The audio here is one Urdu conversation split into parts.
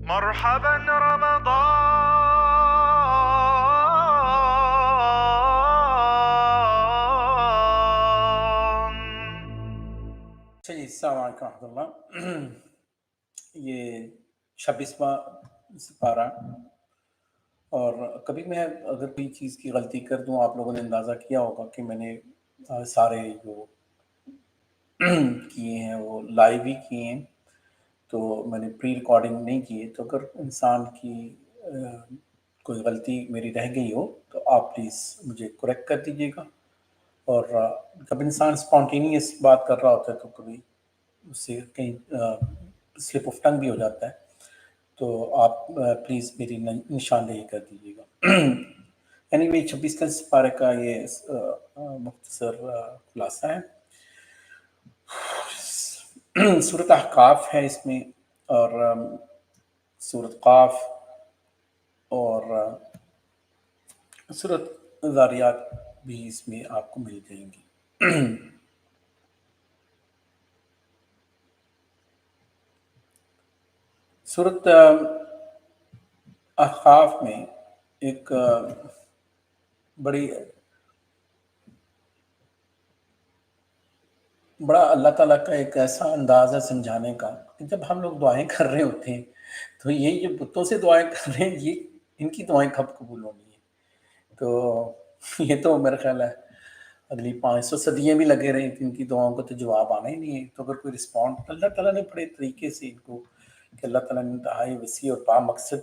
مرحبا رمضان. اچھا جی، السلام علیکم ورحمۃ اللہ. یہ 26واں سپارہ، اور کبھی میں اگر کوئی چیز کی غلطی کر دوں، آپ لوگوں نے اندازہ کیا ہوگا کہ میں نے سارے جو کیے ہیں وہ لائیو ہی کیے ہیں، تو میں نے پری ریکارڈنگ نہیں کی ہے. تو اگر انسان کی کوئی غلطی میری رہ گئی ہو تو آپ پلیز مجھے کریکٹ کر دیجیے گا. اور کبھی انسان اسپونٹینیس بات کر رہا ہوتا ہے تو کبھی اس سے کہیں سلپ آف ٹنگ بھی ہو جاتا ہے، تو آپ پلیز میری نشاندہی کر دیجیے گا. اینی وے 26 سپارے کا یہ مختصر خلاصہ ہے. سورۃ احقاف ہے اس میں، اور سورۃ قاف اور سورۃ ذاریات بھی اس میں آپ کو مل جائیں گی. سورۃ احقاف میں ایک بڑا اللہ تعالیٰ کا ایک ایسا انداز ہے سمجھانے کا کہ جب ہم لوگ دعائیں کر رہے ہوتے ہیں تو یہ جو بتوں سے دعائیں کر رہے ہیں، یہ ان کی دعائیں کب قبول ہونی ہیں؟ تو یہ تو میرا خیال ہے اگلی 500 صدیاں بھی لگے رہے ان کی دعاؤں کو تو جواب آنا ہی نہیں ہے. تو اگر کوئی رسپونڈ، اللہ تعالیٰ نے بڑے طریقے سے ان کو، کہ اللہ تعالیٰ نے انتہائی وسیع اور با مقصد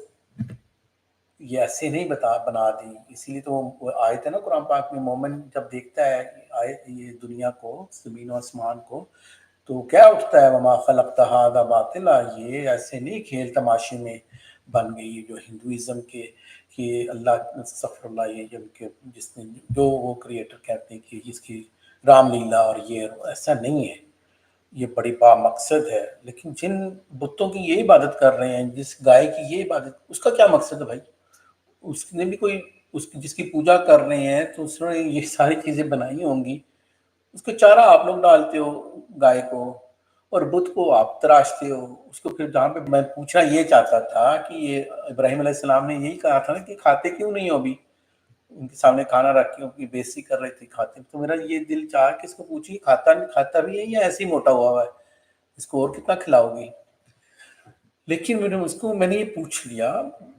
یہ ایسے نہیں بنا دی. اسی لیے تو وہ آیت ہے نا قرآن پاک میں، مومن جب دیکھتا ہے یہ دنیا کو، زمین و آسمان کو، تو کیا اٹھتا ہے؟ وما خلقت ھذا باطلا، یہ ایسے نہیں کھیل تماشے میں بن گئی جو ہندوازم کے، کہ اللہ استغفر اللہ، یہ جس نے جو وہ کریٹر کہتے ہیں کہ جس کی رام لیلا اور یہ ایسا نہیں ہے، یہ بڑی با مقصد ہے. لیکن جن بتوں کی یہ عبادت کر رہے ہیں، جس گائے کی یہ عبادت، اس کا کیا مقصد ہے بھائی؟ اس نے بھی کوئی، جس کی پوجا کر رہے ہیں تو اس نے یہ ساری چیزیں بنائی ہوں گی. اس کو چارہ آپ لوگ ڈالتے ہو گائے کو، اور بت کو آپ تراشتے ہو. اس کو پھر جہاں پہ میں پوچھنا یہ چاہتا تھا کہ یہ ابراہیم علیہ السلام نے یہی کہا تھا نا کہ کھاتے کیوں نہیں ہو؟ ابھی ان کے سامنے کھانا رکھ کے ان کی بےزتی کر رہے تھے، کھاتے. تو میرا یہ دل چاہا کہ اس کو پوچھیے کھاتا بھی ہے یا ایسے ہی موٹا ہوا ہے، اس کو اور کتنا کھلاؤ گی؟ لیکن میں نے یہ پوچھ لیا،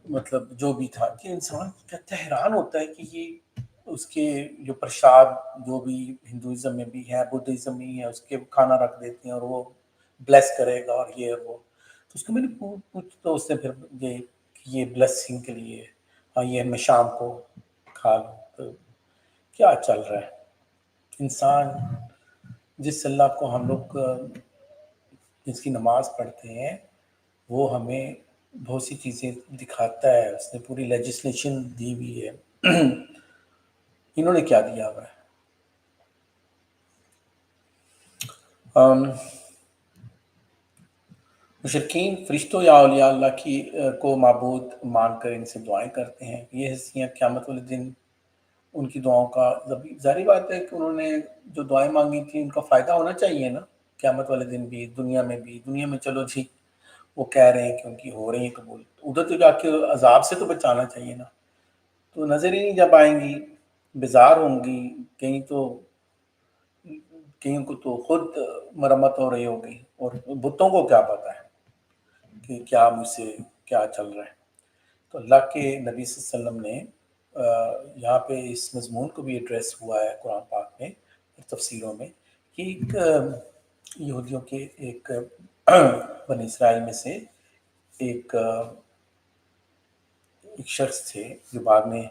مطلب جو بھی تھا، کہ انسان کہتا حیران ہوتا ہے کہ یہ اس کے جو پرشاد جو بھی ہندوازم میں بھی ہے، بدھزم میں ہے، اس کے کھانا رکھ دیتے ہیں اور وہ بلیس کرے گا اور یہ وہ. تو اس کو میں نے پوچھ، تو اس نے پھر یہ بلیسنگ کے لیے، ہاں یہ میں شام کو کھا لوں. تو کیا چل رہا ہے؟ انسان جس اللہ کو ہم لوگ جس کی نماز پڑھتے ہیں، وہ ہمیں بہت سی چیزیں دکھاتا ہے. اس نے پوری لیجسلیشن دی ہوئی ہے. انہوں نے کیا دیا ہوا ہے؟ مشرکین فرشتوں یا اولیاء اللہ کی کو معبود مان کر ان سے دعائیں کرتے ہیں. یہ ہستیاں قیامت والے دن ان کی دعاؤں کا، ظاہری بات ہے کہ انہوں نے جو دعائیں مانگی تھیں ان کا فائدہ ہونا چاہیے نا قیامت والے دن بھی، دنیا میں بھی. دنیا میں چلو جی وہ کہہ رہے ہیں کہ ان کی ہو رہی ہیں قبول، ادھر تو جا کے عذاب سے تو بچانا چاہیے نا. تو نظر ہی نہیں جب آئیں گی، بیزار ہوں گی، کہیں کو تو خود مرمت ہو رہی ہوگی، اور بتوں کو کیا پتا ہے کہ کیا مجھ سے کیا چل رہا ہے. تو اللہ کے نبی صلی اللہ علیہ وسلم نے یہاں پہ اس مضمون کو بھی ایڈریس ہوا ہے قرآن پاک میں اور تفسیروں میں، کہ ایک یہودیوں کے ایک بنی اسرائیل میں سے ایک شخص تھے جو بعد میں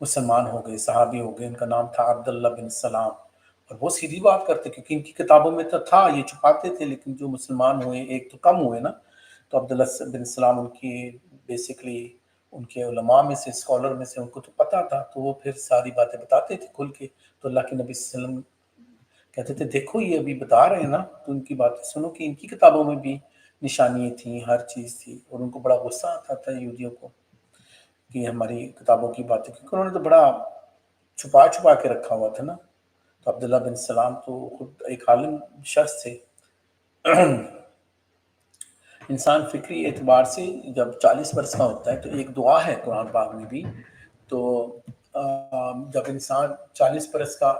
مسلمان ہو گئے، صحابی ہو گئے. ان کا نام تھا عبداللہ بن سلام. اور وہ سیدھی بات کرتے، کیونکہ ان کی کتابوں میں تو تھا، یہ چھپاتے تھے، لیکن جو مسلمان ہوئے ایک تو کم ہوئے نا. تو عبداللہ بن سلام ان کی بیسکلی ان کے علماء میں سے، اسکالر میں سے، ان کو تو پتہ تھا، تو وہ پھر ساری باتیں بتاتے تھے کھل کے. تو اللہ کے نبی صلی اللہ علیہ وسلم کہتے تھے دیکھو یہ ابھی بتا رہے ہیں نا، تو ان کی باتیں سنو کہ ان کی کتابوں میں بھی نشانیاں تھیں، ہر چیز تھی. اور ان کو بڑا غصہ آتا تھا یہودیوں کو کہ ہماری کتابوں کی باتیں، کیونکہ انہوں نے تو بڑا چھپا کے رکھا ہوا تھا نا. تو عبداللہ بن سلام تو خود ایک عالم شخص تھے. انسان فکری اعتبار سے جب 40 برس کا ہوتا ہے تو ایک دعا ہے قرآن پاک میں بھی، تو جب انسان 40 برس کا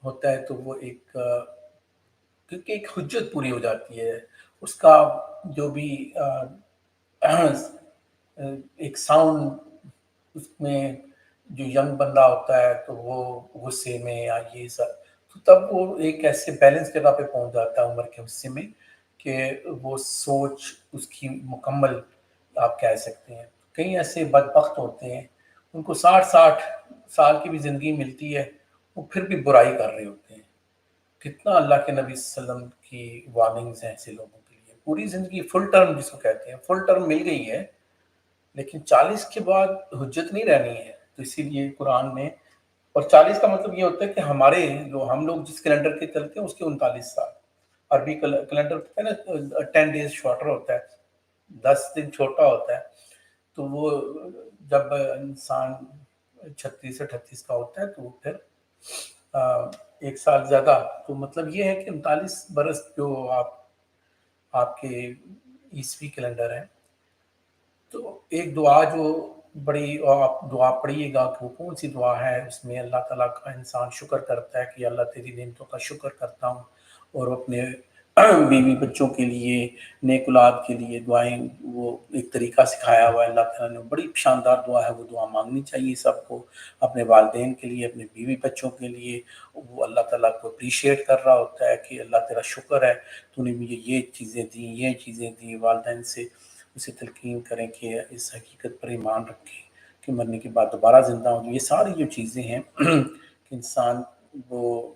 ہوتا ہے تو وہ کیونکہ ایک حجت پوری ہو جاتی ہے اس کا، جو بھی ایک ساؤنڈ اس میں جو ینگ بندہ ہوتا ہے تو وہ غصے میں یا یہ سب، تو تب وہ ایک ایسے بیلنس جگہ پہ پہنچ جاتا ہے عمر کے حصے میں کہ وہ سوچ اس کی مکمل آپ کہہ سکتے ہیں۔ کئی ایسے بدبخت ہوتے ہیں ان کو 60 سال کی بھی زندگی ملتی ہے، وہ پھر بھی برائی کر رہے ہوتے ہیں۔ کتنا اللہ کے نبی صلی اللہ علیہ وسلم کی وارننگز ہیں ایسے لوگوں کے لیے، پوری زندگی فل ٹرم جس کو کہتے ہیں، فل ٹرم مل گئی ہے لیکن 40 کے بعد حجت نہیں رہنی ہے، تو اسی لیے قرآن نے، اور 40 کا مطلب یہ ہوتا ہے کہ ہمارے جو ہم لوگ جس کیلنڈر کے چلتے ہیں اس کے 39 سال، عربی کیلنڈر ہوتا ہے نا 10 ڈیز شارٹر ہوتا ہے، 10 دن چھوٹا ہوتا ہے، تو وہ جب انسان 36 38 کا ہوتا ہے تو وہ پھر ایک سال زیادہ، تو مطلب یہ ہے کہ 39 برس جو آپ کے عیسوی کیلنڈر ہے، تو ایک دعا جو بڑی، آپ دعا پڑھیے گا کہ وہ کون سی دعا ہے، اس میں اللہ تعالیٰ کا انسان شکر کرتا ہے کہ اللہ تیری نعمتوں کا شکر کرتا ہوں، اور اپنے بیوی بچوں کے لیے، نیک اولاد کے لیے دعائیں، وہ ایک طریقہ سکھایا ہوا ہے اللہ تعالیٰ نے، بڑی شاندار دعا ہے، وہ دعا مانگنی چاہیے سب کو، اپنے والدین کے لیے، اپنے بیوی بچوں کے لیے، وہ اللہ تعالیٰ کو اپریشیٹ کر رہا ہوتا ہے کہ اللہ تیرا شکر ہے تو نے مجھے یہ چیزیں دیں، یہ چیزیں دیں۔ والدین سے اسے تلقین کریں کہ اس حقیقت پر ایمان رکھیں کہ مرنے کے بعد دوبارہ زندہ ہوں۔ یہ ساری جو چیزیں ہیں کہ انسان وہ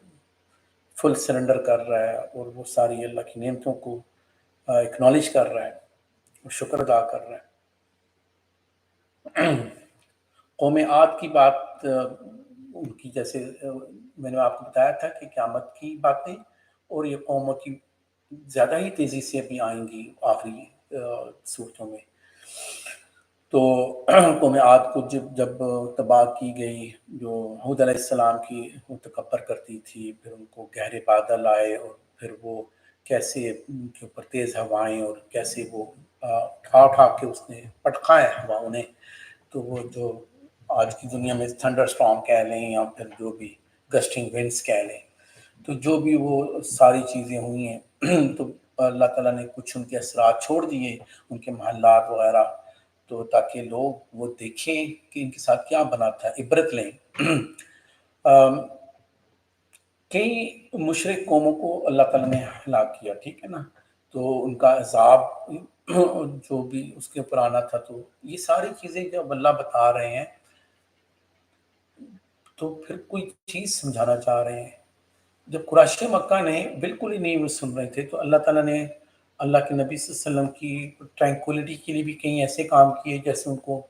فل سرنڈر کر رہا ہے اور وہ ساری اللہ کی نعمتوں کو اکنالج کر رہا ہے اور شکر ادا کر رہا ہے۔ قوم عاد کی بات، ان کی جیسے میں نے آپ کو بتایا تھا کہ قیامت کی باتیں، اور یہ قوموں کی زیادہ ہی تیزی سے ابھی آئیں گی آخری صورتوں میں۔ تو قوم عاد کو جب تباہ کی گئی، جو ہود علیہ السلام کی وہ تکبر کرتی تھی، پھر ان کو گہرے بادل آئے اور پھر وہ کیسے ان کے اوپر تیز ہوائیں، اور کیسے وہ اٹھا کے اس نے پٹخائے ہواؤں نے، تو وہ جو آج کی دنیا میں تھنڈر سٹارم کہہ لیں یا پھر جو بھی گسٹنگ ونڈس کہہ لیں، تو جو بھی وہ ساری چیزیں ہوئی ہیں تو اللہ تعالیٰ نے کچھ ان کے اثرات چھوڑ دیے، ان کے محلات وغیرہ، تو تاکہ لوگ وہ دیکھیں کہ ان کے ساتھ کیا بنا تھا، عبرت لیں۔ کئی مشرک قوموں کو اللہ تعالیٰ نے ہلاک کیا، ٹھیک ہے نا، تو ان کا عذاب جو بھی اس کے اوپر آنا تھا، تو یہ ساری چیزیں جب اللہ بتا رہے ہیں تو پھر کوئی چیز سمجھانا چاہ رہے ہیں۔ جب قریش مکہ نے بالکل ہی نہیں وہ سن رہے تھے، تو اللہ تعالیٰ نے اللہ کے نبی صلی اللہ علیہ وسلم کی ٹرینکولیٹی کے لیے بھی کئی ایسے کام کیے، جیسے ان کو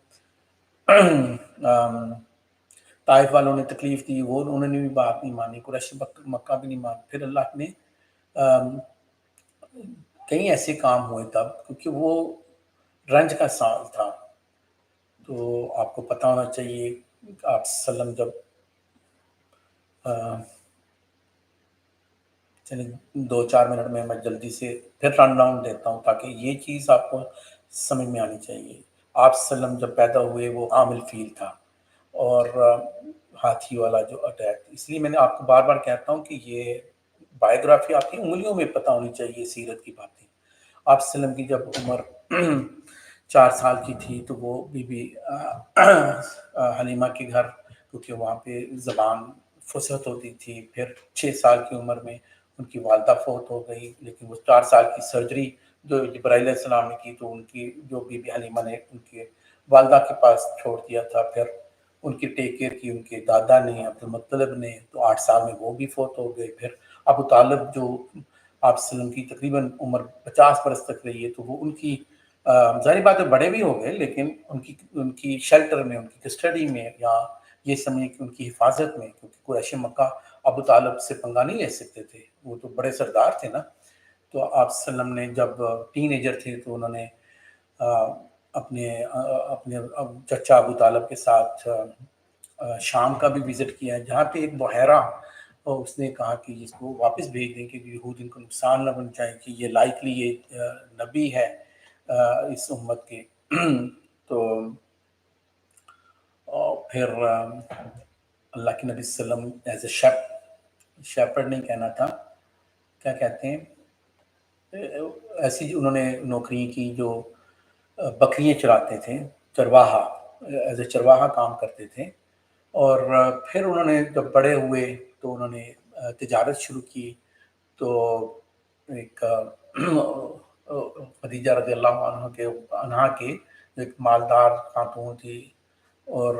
طائف والوں نے تکلیف دی، وہ انہوں نے بھی بات نہیں مانی، قریش مکہ بھی نہیں مانی، پھر اللہ نے کئی ایسے کام ہوئے تب، کیونکہ وہ رنج کا سال تھا۔ تو آپ کو پتہ ہونا چاہیے، آپ صلی اللہ علیہ وسلم جب چلیں 2-4 منٹ میں جلدی سے پھر رن ڈاؤن دیتا ہوں تاکہ یہ چیز آپ کو سمجھ میں آنی چاہیے۔ آپ صلی اللہ علیہ وسلم جب پیدا ہوئے وہ عامل فیل تھا، اور ہاتھی والا جو اٹیک، اس لیے میں نے آپ کو بار بار کہتا ہوں کہ یہ بائیوگرافی آپ کی انگلیوں میں پتہ ہونی چاہیے، سیرت کی باتیں۔ آپ صلی اللہ علیہ وسلم کی جب عمر 4 سال کی تھی تو وہ بی بی حلیمہ کے گھر، کیونکہ وہاں پہ زبان فصحت ہوتی تھی، پھر 6 سال کی عمر میں ان کی والدہ فوت ہو گئی، لیکن وہ 4 سال کی سرجری جو جبرائیل علیہ السلام نے کی، تو ان کی جو بی بی حلیمہ نے ان کے والدہ کے پاس چھوڑ دیا تھا، پھر ان کی ٹیک کیئر کی ان کے دادا نے، عبدالمطلب نے، تو 8 سال میں وہ بھی فوت ہو گئے۔ پھر ابو طالب جو آپ صلی اللہ علیہ وسلم کی تقریباً عمر 50 برس تک رہی ہے، تو وہ ان کی ظاہری بات ہے بڑے بھی ہو گئے، لیکن ان کی شیلٹر میں، ان کی کسٹڈی میں، یا یہ سمجھیں کہ ان کی حفاظت میں، کیونکہ قریش مکہ ابو طالب سے پنگا نہیں لے سکتے تھے، وہ تو بڑے سردار تھے نا۔ تو آپ صلی اللہ علیہ وسلم نے جب ٹین ایجر تھے تو انہوں نے اپنے چچا ابو طالب کے ساتھ شام کا بھی وزٹ کیا ہے، جہاں پہ ایک بحیرہ اور اس نے کہا کہ اس کو واپس بھیج دیں کہ یہود ان کو نقصان نہ بن جائے کہ یہ لائکلی یہ نبی ہے اس امت کے تو پھر اللہ کے نبی صلی اللہ علیہ وسلم ایز اے شیپرڈ نہیں کہنا تھا، کیا کہتے ہیں، ایسی انہوں نے نوکری کی جو بکریاں چراتے تھے، چرواہا، ایز اے چرواہا کام کرتے تھے، اور پھر انہوں نے جب بڑے ہوئے تو انہوں نے تجارت شروع کی، تو ایک خدیجہ رضی اللہ عنہا کے ایک مالدار خاتون تھی اور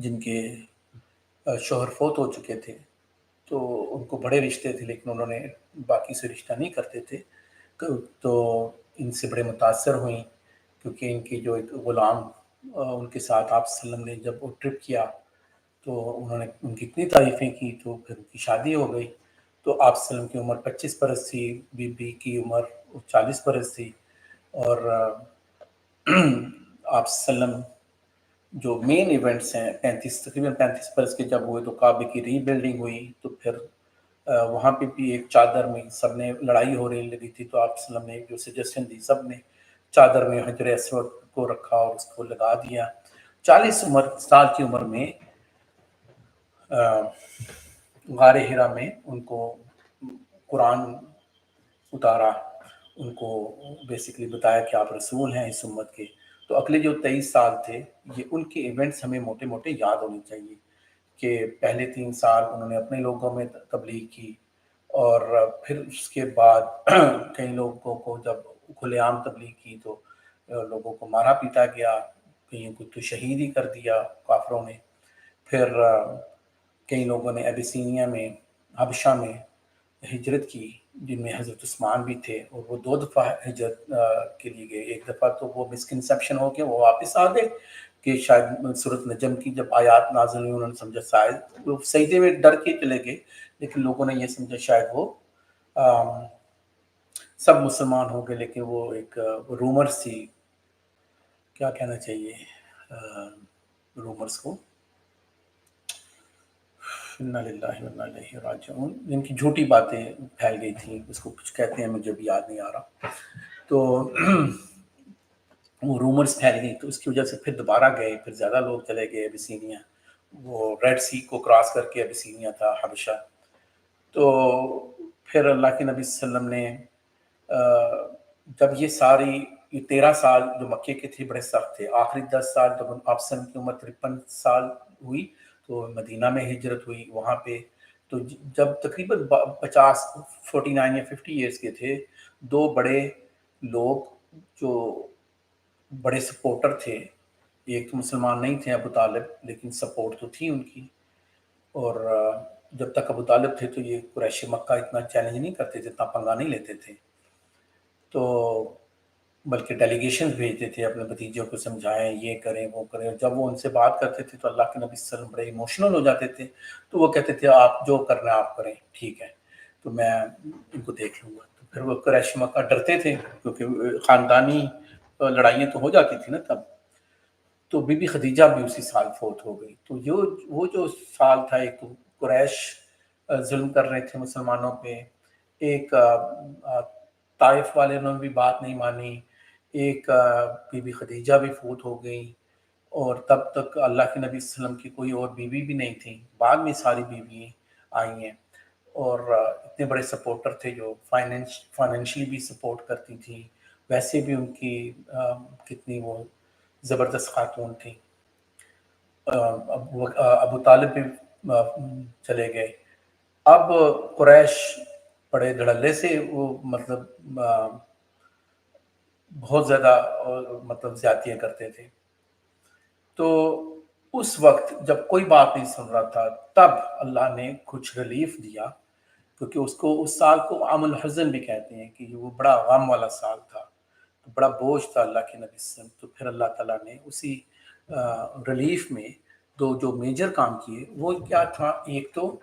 جن کے شوہر فوت ہو چکے تھے، تو ان کو بڑے رشتے تھے لیکن انہوں نے باقی سے رشتہ نہیں کرتے تھے، تو ان سے بڑے متاثر ہوئیں کیونکہ ان کی جو ایک غلام ان کے ساتھ آپ صلی اللہ علیہ وسلم نے جب وہ ٹرپ کیا تو انہوں نے ان کی اتنی تعریفیں کی تو پھر ان کی شادی ہو گئی، تو آپ صلی اللہ علیہ وسلم کی عمر 25 برس تھی، بی بی کی عمر 40 برس تھی، اور آپ صلی اللہ علیہ وسلم جو مین ایونٹس ہیں تقریباً 35 برس کے جب ہوئے تو کعبے کی ری بلڈنگ ہوئی، تو پھر وہاں پہ بھی ایک چادر میں سب نے لڑائی ہو رہی لگی تھی، تو آپ صلی اللہ علیہ وسلم نے جو سجیشن دی سب نے چادر میں حجر اسود کو رکھا اور اس کو لگا دیا۔ 40 سال کی عمر میں غار ہرا میں ان کو قرآن اتارا، ان کو بیسیکلی بتایا کہ آپ رسول ہیں اس امت کے، تو اگلے جو 23 سال تھے یہ ان کے ایونٹس ہمیں موٹے موٹے یاد ہونی چاہیے کہ پہلے 3 سال انہوں نے اپنے لوگوں میں تبلیغ کی، اور پھر اس کے بعد کئی لوگوں کو جب کھلے عام تبلیغ کی تو لوگوں کو مارا پیٹا گیا، کئیوں کو تو شہید ہی کر دیا کافروں نے، پھر کئی لوگوں نے ابیسینیا میں حبشہ میں ہجرت کی جن میں حضرت عثمان بھی تھے، اور وہ 2 دفعہ ہجرت کے لیے گئے، ایک دفعہ تو وہ مسکنسیپشن ہو کے وہ واپس آ گئے کہ شاید سورۃ نجم کی جب آیات نازل ہوئی انہوں نے سمجھا شاید وہ سجدے میں ڈر کے چلے گئے، لیکن لوگوں نے یہ سمجھا شاید وہ سب مسلمان ہو گئے، لیکن وہ ایک رومرز تھی، کیا کہنا چاہیے رومرز کو، انا للہ و انا الیہ راجعون، جن کی جھوٹی باتیں پھیل گئی تھیں، اس کو کچھ کہتے ہیں مجھے بھی یاد نہیں آ رہا، تو وہ رومرز پھیل گئی تو اس کی وجہ سے پھر دوبارہ گئے، پھر زیادہ لوگ چلے گئے ابیسینیا، وہ ریڈ سی کو کراس کر کے ابیسینیا تھا حبشہ، تو پھر اللہ کے نبی صلی اللہ علیہ وسلم نے جب یہ 13 سال جو مکے کے تھے بڑے سخت تھے، آخری 10 سال جب آپ صلی اللہ علیہ وسلم کی عمر 53 سال ہوئی تو مدینہ میں ہجرت ہوئی، وہاں پہ تو جب تقریباً 49 یا 50 ایئرس کے تھے، 2 بڑے لوگ جو بڑے سپورٹر تھے، ایک تو مسلمان نہیں تھے ابو طالب لیکن سپورٹ تو تھی ان کی، اور جب تک ابو طالب تھے تو یہ قریش مکہ اتنا چیلنج نہیں کرتے تھے، اتنا پنگا نہیں لیتے تھے، تو بلکہ ڈیلیگیشن بھیجتے تھے اپنے بھتیجوں کو سمجھائیں یہ کریں وہ کریں، اور جب وہ ان سے بات کرتے تھے تو اللہ کے نبی صلی اللہ علیہ وسلم بڑے ایموشنل ہو جاتے تھے، تو وہ کہتے تھے آپ جو کرنا آپ کریں ٹھیک ہے، تو میں ان کو دیکھ لوں گا، تو پھر وہ قریش مکہ ڈرتے تھے کیونکہ خاندانی لڑائیاں تو ہو جاتی تھی نا تب، تو بی بی خدیجہ بھی اسی سال فوت ہو گئی، تو وہ جو سال تھا، ایک تو قریش ظلم کر رہے تھے مسلمانوں پہ، ایک طائف والے نے بھی بات نہیں مانی، ایک بی بی خدیجہ بھی فوت ہو گئی، اور تب تک اللہ کے نبی صلی اللہ علیہ وسلم کی کوئی اور بیوی بھی نہیں تھی، بعد میں ساری بیوی آئی ہیں، اور اتنے بڑے سپورٹر تھے جو فائنینشلی بھی سپورٹ کرتی تھی، ویسے بھی ان کی کتنی وہ زبردست خاتون تھی، ابو طالب بھی چلے گئے، اب قریش بڑے دھڑلے سے وہ مطلب بہت زیادہ مطلب زیادتیاں کرتے تھے، تو اس وقت جب کوئی بات نہیں سن رہا تھا تب اللہ نے کچھ ریلیف دیا، کیونکہ اس سال کو عام الحزن بھی کہتے ہیں کہ وہ بڑا غم والا سال تھا، تو بڑا بوجھ تھا اللہ کے نبی صلی اللہ علیہ وسلم، تو پھر اللہ تعالیٰ نے اسی ریلیف میں جو میجر کام کیے وہ کیا تھا، ایک تو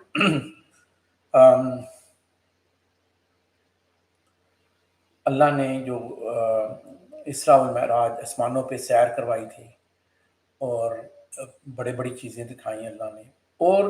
اللہ نے جو اسراء والمعراج آسمانوں پہ سیر کروائی تھی، اور بڑے بڑی چیزیں دکھائیں اللہ نے، اور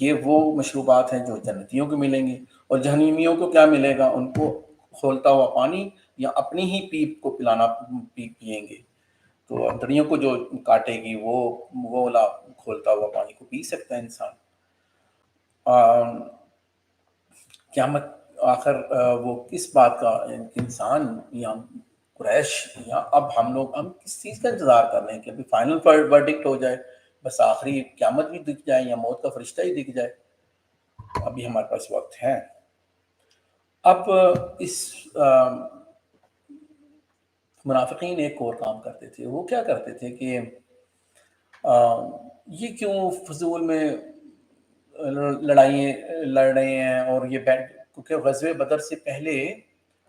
یہ وہ مشروبات ہیں جو جنتیوں کو ملیں گے، اور جہنمیوں کو کیا ملے گا؟ ان کو کھولتا ہوا پانی یا اپنی ہی پیپ کو پلانا پئیں گے۔ تو انتڑیوں کو جو کاٹے گی وہ والا کھولتا ہوا پانی کو پی سکتا ہے انسان۔ قیامت آخر وہ کس بات کا انسان یا قریش یا اب ہم کس چیز کا انتظار کر رہے ہیں کہ ابھی فائنل ورڈکٹ ہو جائے، بس آخری قیامت بھی دکھ جائے یا موت کا فرشتہ ہی دکھ جائے؟ ابھی ہمارے پاس وقت ہے۔ اب اس منافقین ایک اور کام کرتے تھے، وہ کیا کرتے تھے کہ یہ کیوں فضول میں لڑائیں لڑ رہے ہیں، اور یہ کیونکہ غزوہ بدر سے پہلے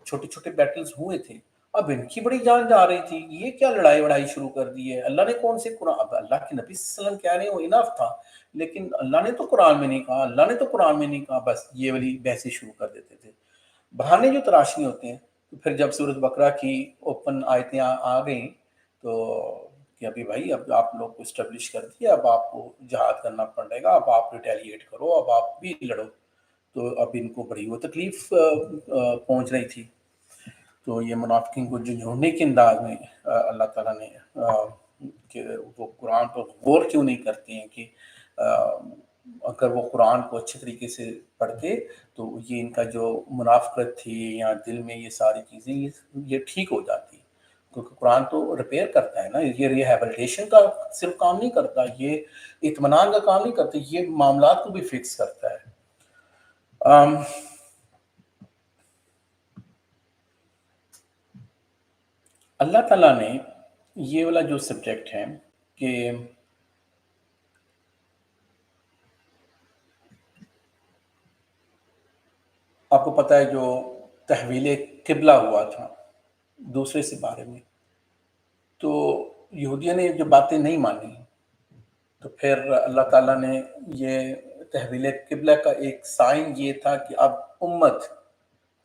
چھوٹے چھوٹے بیٹلز ہوئے تھے، اب ان کی بڑی جان جا رہی تھی، یہ کیا لڑائی وڑائی شروع کر دی ہے؟ اللہ نے کون سے قرآن، اب اللہ کے نبی صلی اللہ علیہ وسلم کہہ رہے ہیں وہ انف تھا، لیکن اللہ نے تو قرآن میں نہیں کہا، اللہ نے تو قرآن میں نہیں کہا، بس یہ والی بحثیں شروع کر دیتے تھے، بہانے جو تراشنے ہوتے ہیں۔ تو پھر جب سورۃ بقرہ کی اوپن آیتیں آ گئیں تو کہ ابھی بھائی اب آپ لوگ کو اسٹیبلش کر دیا، اب آپ کو جہاد کرنا پڑے گا، اب آپ ریٹیلیٹ کرو، اب آپ بھی لڑو، تو اب ان کو بڑی وہ تکلیف پہنچ رہی تھی۔ تو یہ منافقین کو جو جھوڑنے کے انداز میں اللہ تعالیٰ نے کہ وہ قرآن پر غور کیوں نہیں کرتے ہیں کہ اگر وہ قرآن کو اچھے طریقے سے پڑھتے تو یہ ان کا جو منافقت تھی یا دل میں یہ ساری چیزیں یہ ٹھیک ہو جاتی، کیونکہ قرآن تو ریپیئر کرتا ہے نا، یہ ریہیبلیٹیشن کا صرف کام نہیں کرتا، یہ اطمینان کا کام نہیں کرتا، یہ معاملات کو بھی فکس کرتا ہے۔ اللہ تعالیٰ نے یہ والا جو سبجیکٹ ہے کہ آپ کو پتہ ہے جو تحویل قبلہ ہوا تھا دوسرے سپارے میں، تو یہودیوں نے جو باتیں نہیں مانی، تو پھر اللہ تعالیٰ نے یہ تحویل قبلہ کا ایک سائن یہ تھا کہ اب امت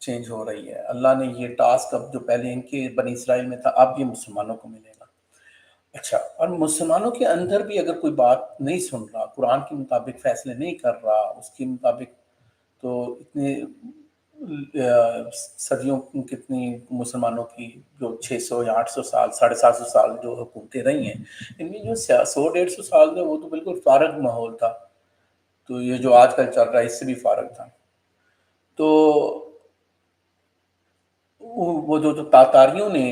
چینج ہو رہی ہے، اللہ نے یہ ٹاسک اب جو پہلے ان کے بنی اسرائیل میں تھا اب یہ مسلمانوں کو ملے گا۔ اچھا، اور مسلمانوں کے اندر بھی اگر کوئی بات نہیں سن رہا، قرآن کے مطابق فیصلے نہیں کر رہا اس کے مطابق، تو اتنے صدیوں کتنی مسلمانوں کی جو 600 یا 800 سال 750 سال جو حکومتیں رہی ہیں، ان میں جو 100-150 سال میں وہ تو بالکل فارغ ماحول تھا، تو یہ جو آج کل چل رہا ہے اس سے بھی فارغ تھا۔ تو وہ جو تاتاریوں نے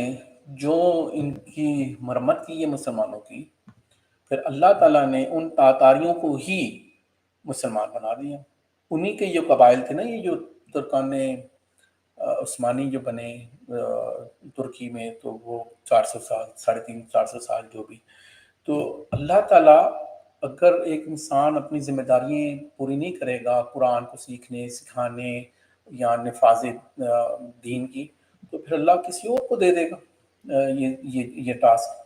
جو ان کی مرمت کی ہے مسلمانوں کی، پھر اللہ تعالیٰ نے ان تاتاریوں کو ہی مسلمان بنا دیا۔ انہی کے جو قبائل تھے نا، یہ جو ترکان عثمانی جو بنے ترکی میں، تو وہ 400 سال 350-400 سال جو بھی، تو اللہ تعالیٰ اگر ایک انسان اپنی ذمہ داریاں پوری نہیں کرے گا قرآن کو سیکھنے سکھانے یا نفاذ دین کی، تو پھر اللہ کسی اور کو دے دے گا یہ ٹاسک،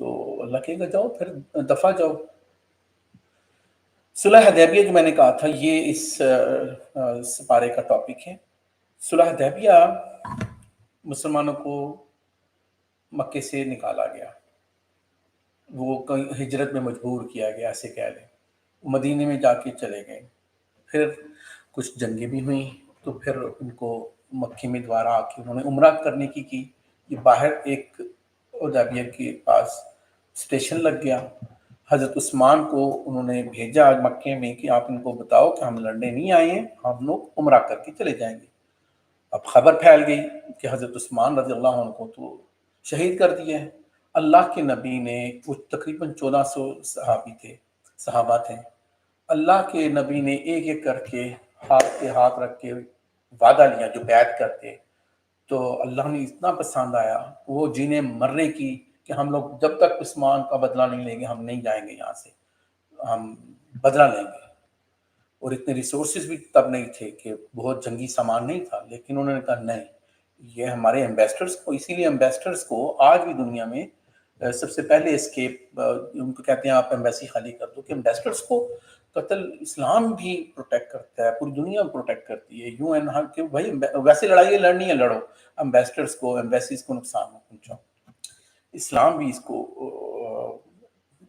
تو اللہ کہے گا جاؤ پھر دفعہ جاؤ۔ صلح حدیبیہ جو میں نے کہا تھا یہ اس سپارے کا ٹاپک ہے۔ صلح حدیبیہ مسلمانوں کو مکے سے نکالا گیا، وہ ہجرت میں مجبور کیا گیا ایسے کہہ لیں، مدینے میں جا کے چلے گئے، پھر کچھ جنگیں بھی ہوئیں، تو پھر ان کو مکے میں دوبارہ آ کے انہوں نے عمرہ کرنے کی یہ باہر ایک حدیبیہ کے پاس اسٹیشن لگ گیا، حضرت عثمان کو انہوں نے بھیجا مکے میں کہ آپ ان کو بتاؤ کہ ہم لڑنے نہیں آئے ہیں، ہم لوگ عمرہ کر کے چلے جائیں گے۔ اب خبر پھیل گئی کہ حضرت عثمان رضی اللہ عنہ کو تو شہید کر دیا ہے۔ اللہ کے نبی نے کچھ تقریباً 1400 صحابہ تھے، اللہ کے نبی نے ایک ایک کر کے ہاتھ پہ ہاتھ رکھ کے وعدہ لیا جو بیعت کرتے، تو اللہ نے اتنا پسند آیا وہ جینے مرنے کی کہ ہم لوگ جب تک عثمان کا بدلہ نہیں لیں گے ہم نہیں جائیں گے یہاں سے، ہم بدلہ لیں گے۔ اور اتنے ریسورسز بھی تب نہیں تھے کہ بہت جنگی سامان نہیں تھا، لیکن انہوں نے کہا نہیں، یہ ہمارے ایمبیسڈرز کو، اسی لیے ایمبیسڈرز کو آج بھی دنیا میں سب سے پہلے اسکیپ ان کو کہتے ہیں آپ ایمبیسی خالی کر دو، کہ ایمبیسڈرز کو قتل اسلام بھی پروٹیکٹ کرتا ہے، پوری دنیا پروٹیکٹ کرتی ہے، یوں این کہ بھائی ویسے لڑائی لڑنی ہے لڑو، ایمبیسڈرز کو ایمبیسیز کو نقصان نہ پہنچاؤ۔ اسلام بھی اس کو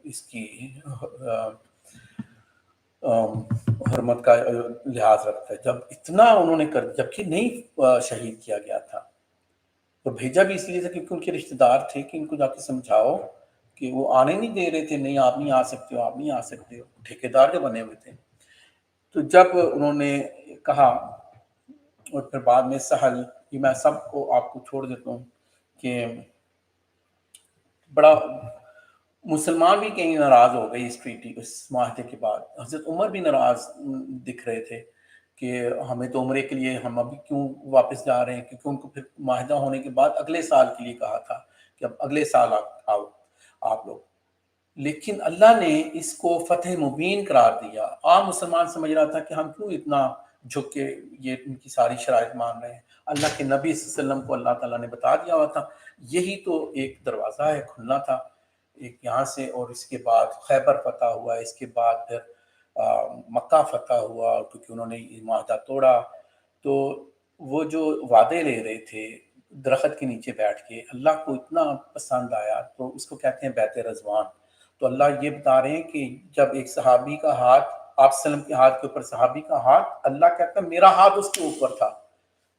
اس کی حرمت کا لحاظ رکھتا ہے. جب اتنا انہوں نے کر جبکہ نہیں شہید کیا گیا تھا، اور بھیجا بھی اس لیے تھا کیونکہ ان کے رشتہ دار تھے کہ ان کو جا کے سمجھاؤ کہ وہ آنے نہیں دے رہے تھے. نہیں آپ نہیں آ سکتے ہو، آپ نہیں آ سکتے ہو، ٹھیکیدار جو بنے ہوئے تھے. تو جب انہوں نے کہا، اور پھر بعد میں سہل، یہ میں سب کو آپ کو چھوڑ دیتا ہوں کہ بڑا مسلمان بھی کہیں ناراض ہو گئے اس ٹریٹی، اس معاہدے کے بعد. حضرت عمر بھی ناراض دکھ رہے تھے کہ ہمیں تو عمرے کے لیے ہم ابھی کیوں واپس جا رہے ہیں، کیونکہ ان کو پھر معاہدہ ہونے کے بعد اگلے سال کے لیے کہا تھا کہ اب اگلے سال آؤ آپ لوگ. لیکن اللہ نے اس کو فتح مبین قرار دیا. عام مسلمان سمجھ رہا تھا کہ ہم کیوں اتنا جھک کے یہ ان کی ساری شرائط مان رہے ہیں. اللہ کے نبی صلی اللہ علیہ وسلم کو اللہ تعالیٰ نے بتا دیا ہوا تھا. یہی تو ایک دروازہ ہے کھلنا تھا ایک یہاں سے، اور اس کے بعد خیبر فتح ہوا، اس کے بعد پھر مکہ فتح ہوا کیونکہ انہوں نے یہ معاہدہ توڑا. تو وہ جو وعدے لے رہے تھے درخت کے نیچے بیٹھ کے، اللہ کو اتنا پسند آیا، تو اس کو کہتے ہیں بیت رضوان. تو اللہ یہ بتا رہے ہیں کہ جب ایک صحابی کا ہاتھ آپ وسلم کے ہاتھ کے اوپر، صحابی کا ہاتھ، اللہ کہتا ہے میرا ہاتھ اس کے اوپر تھا.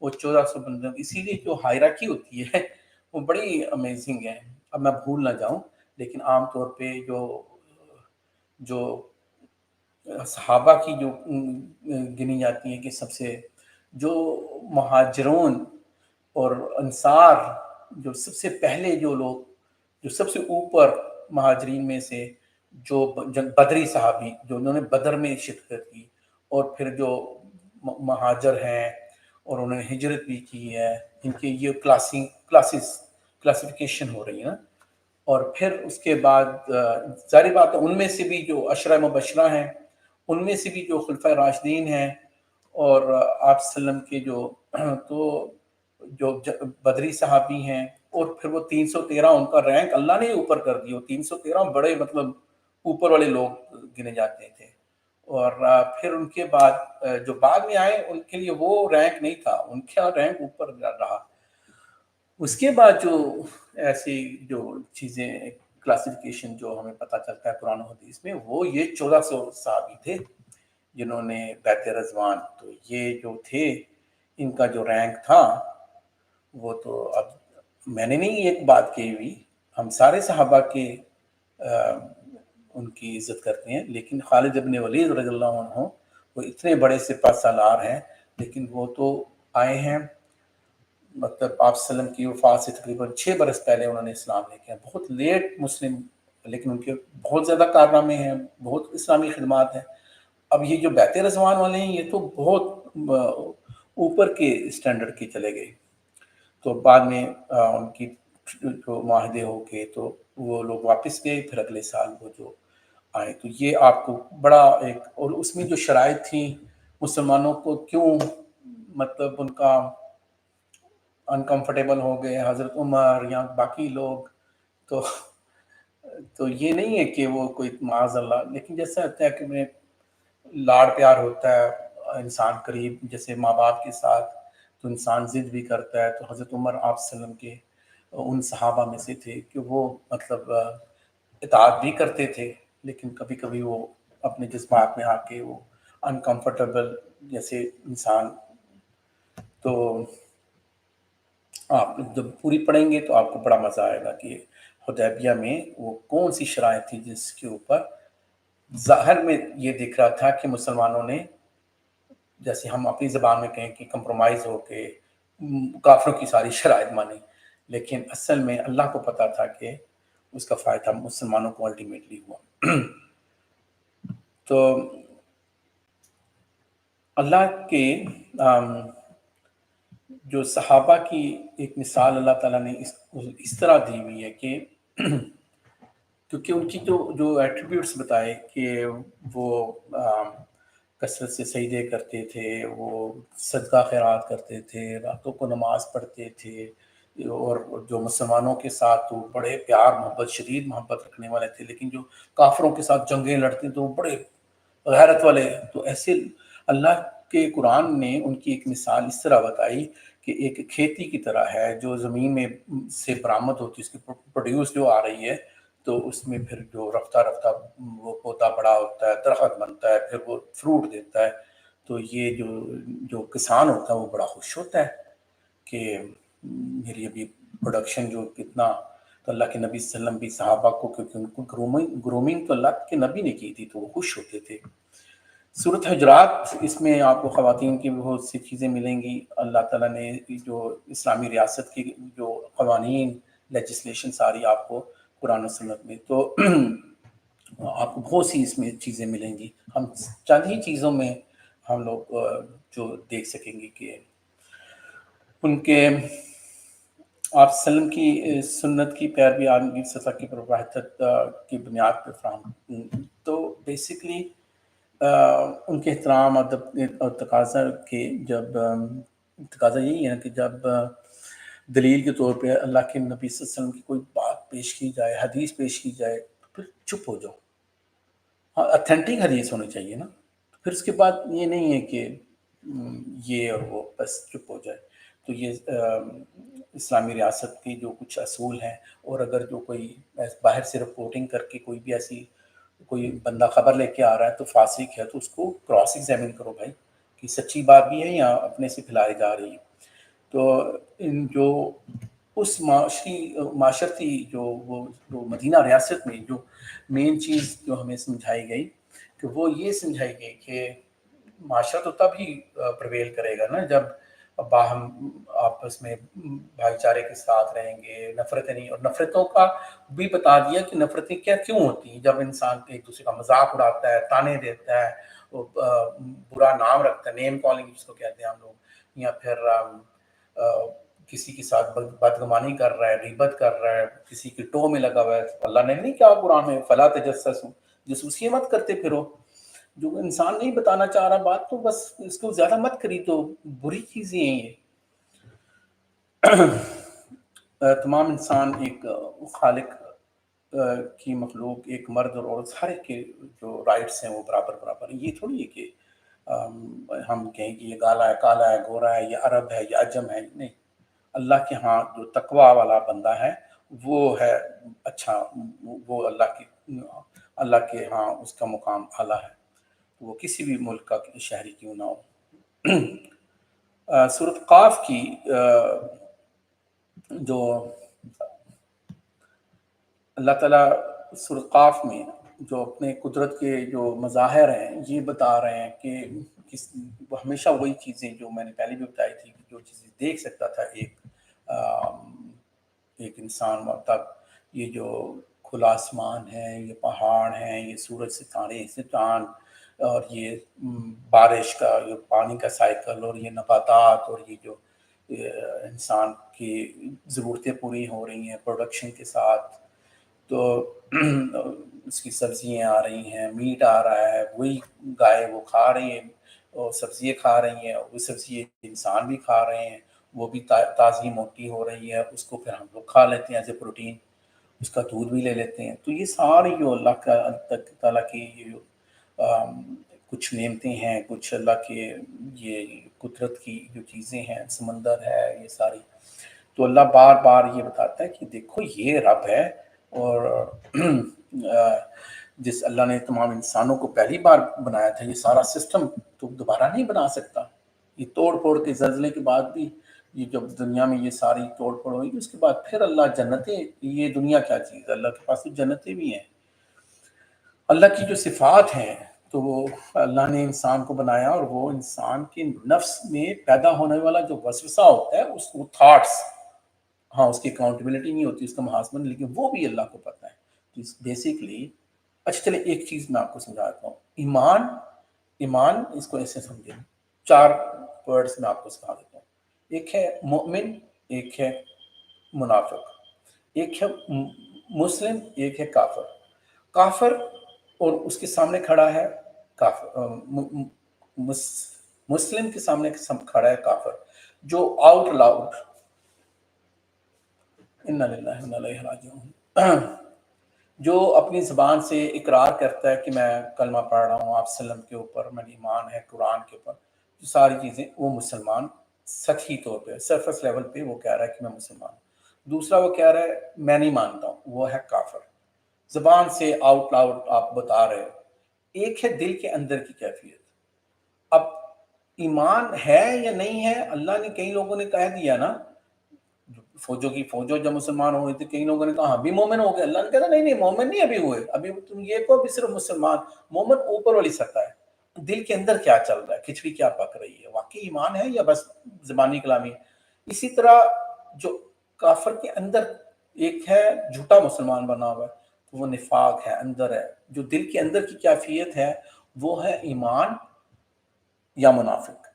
وہ 1400 بندوں. اسی لیے جو ہائرارکی ہوتی ہے وہ بڑی امیزنگ ہے. اب میں بھول نہ جاؤں، لیکن عام طور پہ جو صحابہ کی جو گنی جاتی ہیں کہ سب سے جو مہاجرون اور انصار، جو سب سے پہلے جو لوگ، جو سب سے اوپر مہاجرین میں سے، جو بدری صحابی جو انہوں نے بدر میں شرکت کی، اور پھر جو مہاجر ہیں اور انہوں نے ہجرت بھی کی ہے، ان کے یہ کلاسیفیکیشن ہو رہی ہے نا. اور پھر اس کے بعد ظاہر بات ہے ان میں سے بھی جو عشرہ مبشرہ ہیں، ان میں سے بھی جو خلفۂ راشدین ہیں، اور آپ وسلم کے جو بدری صحابی ہیں، اور پھر وہ 313 ان کا رینک اللہ نے اوپر کر دیا. 313 بڑے مطلب اوپر والے لوگ گنے جاتے تھے. اور پھر ان کے بعد جو بعد میں آئے ان کے لیے وہ رینک نہیں تھا، ان کا رینک اوپر رہا. اس کے بعد جو ایسی جو چیزیں کلاسیفیکیشن جو ہمیں پتہ چلتا ہے قرآن و حدیث میں، وہ یہ 1400 صحابی تھے جنہوں نے بیت رضوان. تو یہ جو تھے ان کا جو رینک تھا وہ تو اب میں نے نہیں ایک بات کی ہوئی، ہم سارے صحابہ کے ان کی عزت کرتے ہیں، لیکن خالد ابن ولید رضی اللہ عنہ وہ اتنے بڑے سپہ سالار ہیں، لیکن وہ تو آئے ہیں مطلب آپ وسلم کی وفات سے تقریباً 6 برس پہلے انہوں نے اسلام لے کے، بہت لیٹ مسلم، لیکن ان کے بہت زیادہ کارنامے ہیں، بہت اسلامی خدمات ہیں. اب یہ جو بیت رضوان والے ہیں یہ تو بہت اوپر کے اسٹینڈرڈ کے چلے گئے. تو بعد میں ان کی جو معاہدے ہو گئے تو وہ لوگ واپس گئے، پھر اگلے سال وہ جو آئے. تو یہ آپ کو بڑا ایک، اور اس میں جو شرائط تھیں مسلمانوں کو کیوں مطلب ان کا انکمفرٹیبل ہو گئے، حضرت عمر یا باقی لوگ، تو یہ نہیں ہے کہ وہ کوئی معاذ اللہ، لیکن جیسا ہوتا ہے کہ میں لاڑ پیار ہوتا ہے انسان قریب، جیسے ماں باپ کے ساتھ تو انسان ضد بھی کرتا ہے. تو حضرت عمر آپ وسلم کے ان صحابہ میں سے تھے کہ وہ مطلب اطاعت بھی کرتے تھے، لیکن کبھی کبھی وہ اپنے جذبات میں آ کے وہ انکمفرٹیبل جیسے انسان. تو آپ جب پوری پڑھیں گے تو آپ کو بڑا مزہ آئے گا کہ حدیبیہ میں وہ کون سی شرائط تھی جس کے اوپر ظاہر میں یہ دکھ رہا تھا کہ مسلمانوں نے، جیسے ہم اپنی زبان میں کہیں کہ کمپرومائز ہو کے کافروں کی ساری شرائط مانی، لیکن اصل میں اللہ کو پتا تھا کہ اس کا فائدہ مسلمانوں کو الٹیمیٹلی ہوا. تو اللہ کے جو صحابہ کی ایک مثال اللہ تعالیٰ نے اس طرح دی ہوئی ہے کہ کیونکہ ان کی جو ایٹریبیوٹس بتائے کہ وہ کثرت سے سجدے کرتے تھے، وہ صدقہ خیرات کرتے تھے، راتوں کو نماز پڑھتے تھے، اور جو مسلمانوں کے ساتھ وہ بڑے پیار محبت، شدید محبت رکھنے والے تھے، لیکن جو کافروں کے ساتھ جنگیں لڑتے تو وہ بڑے غیرت والے. تو ایسے اللہ کے قرآن نے ان کی ایک مثال اس طرح بتائی کہ ایک کھیتی کی طرح ہے جو زمین میں سے برآمد ہوتی ہے، اس کی پروڈیوس جو آ رہی ہے، تو اس میں پھر جو رفتہ رفتہ وہ پودا بڑا ہوتا ہے، درخت بنتا ہے، پھر وہ فروٹ دیتا ہے، تو یہ جو کسان ہوتا ہے وہ بڑا خوش ہوتا ہے کہ میری ابھی پروڈکشن جو کتنا. تو اللہ کے نبی صلی اللہ علیہ وسلم بھی صحابہ کو، کیونکہ ان کو گرومنگ تو اللہ کے نبی نے کی تھی تو وہ خوش ہوتے تھے. سورۃ حجرات، اس میں آپ کو خواتین کی بہت سی چیزیں ملیں گی. اللہ تعالیٰ نے جو اسلامی ریاست کی جو قوانین لیجسلیشن ساری آپ کو قرآن و سنت میں، تو آپ کو بہت سی اس میں چیزیں ملیں گی. ہم چند ہی چیزوں میں ہم لوگ جو دیکھ سکیں گے کہ ان کے آپ وسلم کی سنت کی پیروی عالمی سطح کی پر وحدت کی بنیاد پر فراہم. تو بیسکلی ان کے احترام اور تقاضا کے جب تقاضا یہی ہے کہ جب دلیل کے طور پہ اللہ کے نبی صلی اللہ علیہ وسلم کی کوئی بات پیش کی جائے، حدیث پیش کی جائے، تو پھر چپ ہو جاؤ. ہاں، اتھینٹک حدیث ہونی چاہیے نا. پھر اس کے بعد یہ نہیں ہے کہ یہ اور وہ بس چپ ہو جائے. تو یہ اسلامی ریاست کی جو کچھ اصول ہیں، اور اگر جو کوئی باہر سے رپورٹنگ کر کے کوئی بھی ایسی کوئی بندہ خبر لے کے آ رہا ہے تو فاسق ہے، تو اس کو کراس ایگزامن کرو بھائی کہ سچی بات بھی ہے یا اپنے سے پھیلائی جا رہی ہے. تو ان جو اس معاشرتی جو مدینہ ریاست میں جو مین چیز جو ہمیں سمجھائی گئی کہ وہ یہ سمجھائی گئی کہ معاشرہ تو تب ہی پرویل کرے گا نا جب باہم آپس میں بھائی چارے کے ساتھ رہیں گے، نفرتیں نہیں. اور نفرتوں کا بھی بتا دیا کہ نفرتیں کیوں ہوتی ہیں. جب انسان ایک دوسرے کا مذاق اڑاتا ہے، تانے دیتا ہے، وہ برا نام رکھتا ہے، نیم کالنگ جس کو کہتے ہیں ہم لوگ، یا پھر کسی کے ساتھ بدگمانی کر رہا ہے، غیبت کر رہا ہے، کسی کی ٹو میں لگا ہوا ہے. اللہ نے نہیں کہا قرآن میں فلا تجسسوا، جاسوسی مت کرتے پھرو. جو انسان نہیں بتانا چاہ رہا بات تو بس اس کو زیادہ مت کری، تو بری چیزیں ہیں یہ. تمام انسان ایک خالق کی مخلوق، ایک مرد اور عورت، ہر ایک کے جو رائٹس ہیں وہ برابر ہیں. یہ تھوڑی ہے کہ ہم کہیں کہ یہ کالا ہے، گورا ہے، یہ عرب ہے، یہ عجم ہے. نہیں، اللہ کے ہاں جو تقوی والا بندہ ہے وہ ہے اچھا، وہ اللہ کے ہاں اس کا مقام اعلیٰ ہے، وہ کسی بھی ملک کا شہری کیوں نہ ہو. سورۃ قاف کی جو اللہ تعالیٰ سورۃ قاف میں جو اپنے قدرت کے جو مظاہر ہیں یہ بتا رہے ہیں کہ ہمیشہ وہی چیزیں جو میں نے پہلے بھی بتائی تھی کہ جو چیزیں دیکھ سکتا تھا ایک انسان تب یہ جو کھلا آسمان ہے، یہ پہاڑ ہیں، یہ سورج ستارے سے چاند، اور یہ بارش کا یہ پانی کا سائیکل، اور یہ نباتات، اور یہ جو انسان کی ضرورتیں پوری ہو رہی ہیں پروڈکشن کے ساتھ. تو اس کی سبزیاں آ رہی ہیں، میٹ آ رہا ہے، وہی گائے وہ کھا رہی ہیں اور سبزیاں کھا رہی ہیں، وہ سبزی انسان بھی کھا رہے ہیں، وہ بھی تازی موٹی ہو رہی ہے، اس کو پھر ہم لوگ کھا لیتے ہیں ایز اے پروٹین، اس کا دودھ بھی لے لیتے ہیں. تو یہ ساری جو اللہ کا تعالیٰ کی کچھ نعمتیں ہیں، کچھ اللہ کے یہ قدرت کی جو چیزیں ہیں، سمندر ہے، یہ ساری. تو اللہ بار بار یہ بتاتا ہے کہ دیکھو یہ رب ہے، اور جس اللہ نے تمام انسانوں کو پہلی بار بنایا تھا، یہ سارا سسٹم تو دوبارہ نہیں بنا سکتا. یہ توڑ پھوڑ کے زلزلے کے بعد بھی یہ جب دنیا میں یہ ساری توڑ پھوڑ ہوئی، اس کے بعد پھر اللہ جنتیں، یہ دنیا کیا چیز ہے، اللہ کے پاس تو جنتیں بھی ہیں. اللہ کی جو صفات ہیں تو وہ اللہ نے انسان کو بنایا، اور وہ انسان کے نفس میں پیدا ہونے والا جو وسوسہ ہوتا ہے، اس کو تھاٹس، ہاں اس کی اکاؤنٹیبلٹی نہیں ہوتی، اس کا محاسبہ نہیں، لیکن وہ بھی اللہ کو پتہ ہے. تو بیسکلی اچھا چلے ایک چیز میں آپ کو سمجھاتا ہوں. ایمان اس کو ایسے سمجھیں، 4 ورڈز میں آپ کو سکھا دیتا ہوں. ایک ہے مومن، ایک ہے منافق، ایک ہے مسلم، ایک ہے کافر. کافر اور اس کے سامنے کھڑا ہے کافر، مسلم کے سامنے کھڑا ہے کافر جو آؤٹ لاؤڈ انا للہ و انا الیہ راجعون، جو اپنی زبان سے اقرار کرتا ہے کہ میں کلمہ پڑھ رہا ہوں آپ وسلم کے اوپر، میری ایمان ہے قرآن کے اوپر، جو ساری چیزیں، وہ مسلمان سطحی طور پہ سرفس لیول پہ وہ کہہ رہا ہے کہ میں مسلمان ہوں. دوسرا وہ کہہ رہا ہے میں نہیں مانتا ہوں، وہ ہے کافر. زبان سے آؤٹ لاؤڈ آپ بتا رہے ہو، ایک ہے دل کے اندر کی کیفیت۔ اب ایمان ہے یا نہیں ہے، اللہ نے کئی لوگوں نے کہہ دیا نا، فوجوں کی فوجوں جب مسلمان ہو گئے تھے، کئی لوگوں نے کہا ابھی مومن ہو گئے، اللہ نے کہا نہیں نہیں مومن نہیں ابھی ہوئے، ابھی تم یہ کو بھی صرف مسلمان، مومن اوپر والی سطح ہے، دل کے اندر کیا چل رہا ہے، کھچڑی کیا پک رہی ہے، واقعی ایمان ہے یا بس زبانی کلامی۔ اسی طرح جو کافر کے اندر ایک ہے جھوٹا مسلمان بنا ہوا ہے، تو وہ نفاق ہے، اندر ہے، جو دل کے اندر کی کیفیت ہے وہ ہے ایمان یا منافق۔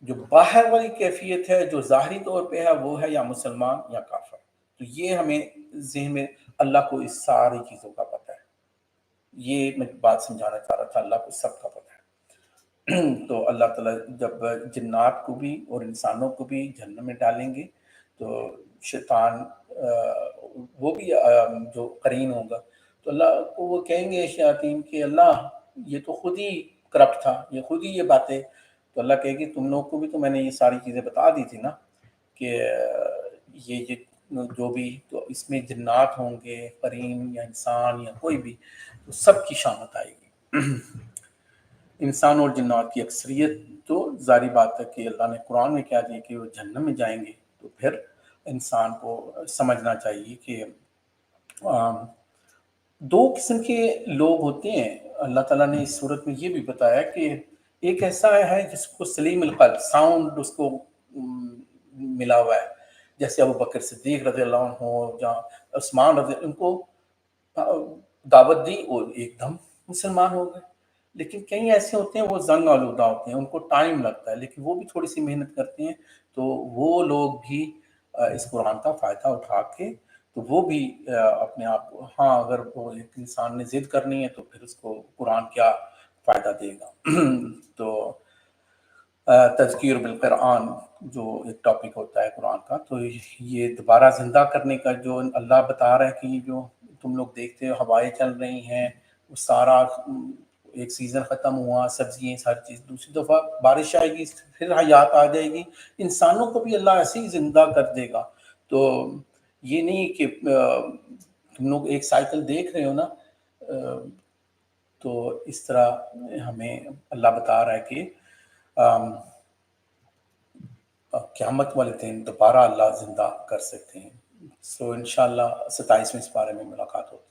جو باہر والی کیفیت ہے جو ظاہری طور پہ ہے وہ ہے یا مسلمان یا کافر۔ تو یہ ہمیں ذہن میں، اللہ کو اس ساری چیزوں کا پتہ ہے، یہ میں بات سمجھانا چاہ رہا تھا، اللہ کو سب کا پتہ ہے۔ تو اللہ تعالیٰ جب جنات کو بھی اور انسانوں کو بھی جہنم میں ڈالیں گے تو شیطان وہ بھی جو قرین ہوگا تو اللہ کو وہ کہیں گے شیاطین کہ اللہ یہ تو خود ہی کرپٹ تھا، یہ خود ہی یہ باتیں، تو اللہ کہے گی تم لوگ کو بھی تو میں نے یہ ساری چیزیں بتا دی تھی نا کہ یہ جو بھی، تو اس میں جنات ہوں گے، قرین یا انسان یا کوئی بھی، تو سب کی شامت آئے گی۔ انسان اور جنات کی اکثریت تو ظاہری بات ہے کہ اللہ نے قرآن میں کیا دیا کہ وہ جہنم میں جائیں گے، تو پھر انسان کو سمجھنا چاہیے کہ دو قسم کے لوگ ہوتے ہیں۔ اللہ تعالیٰ نے اس صورت میں یہ بھی بتایا کہ ایک ایسا ہے جس کو سلیم القلب، ساؤنڈ اس کو ملا ہوا ہے، جیسے ابو بکر صدیق رضی اللہ عنہ ہو، جہاں عثمان رضی اللہ، ان کو دعوت دی اور ایک دم مسلمان ہو گئے۔ لیکن کئی ایسے ہوتے ہیں وہ زنگ آلودہ ہوتے ہیں، ان کو ٹائم لگتا ہے، لیکن وہ بھی تھوڑی سی محنت کرتے ہیں، تو وہ لوگ بھی اس قرآن کا فائدہ اٹھا کے تو وہ بھی اپنے آپ کو، ہاں اگر وہ ایک انسان نے ضد کرنی ہے تو پھر اس کو قرآن کیا فائدہ دے گا۔ تو تذکیر بالقرآن جو ایک ٹاپک ہوتا ہے قرآن کا، تو یہ دوبارہ زندہ کرنے کا جو اللہ بتا رہا ہے کہ جو تم لوگ دیکھتے ہو ہوائیں چل رہی ہیں، وہ سارا ایک سیزن ختم ہوا، سبزیاں ہر چیز، دوسری دفعہ بارش آئے گی، پھر حیات آ جائے گی، انسانوں کو بھی اللہ ایسے ہی زندہ کر دے گا۔ تو یہ نہیں کہ تم لوگ ایک سائیکل دیکھ رہے ہو نا، تو اس طرح ہمیں اللہ بتا رہا ہے کہ قیامت والے دن دوبارہ اللہ زندہ کر سکتے ہیں۔ سو انشاءاللہ 27ویں اس بارے میں ملاقات ہوتی ہے۔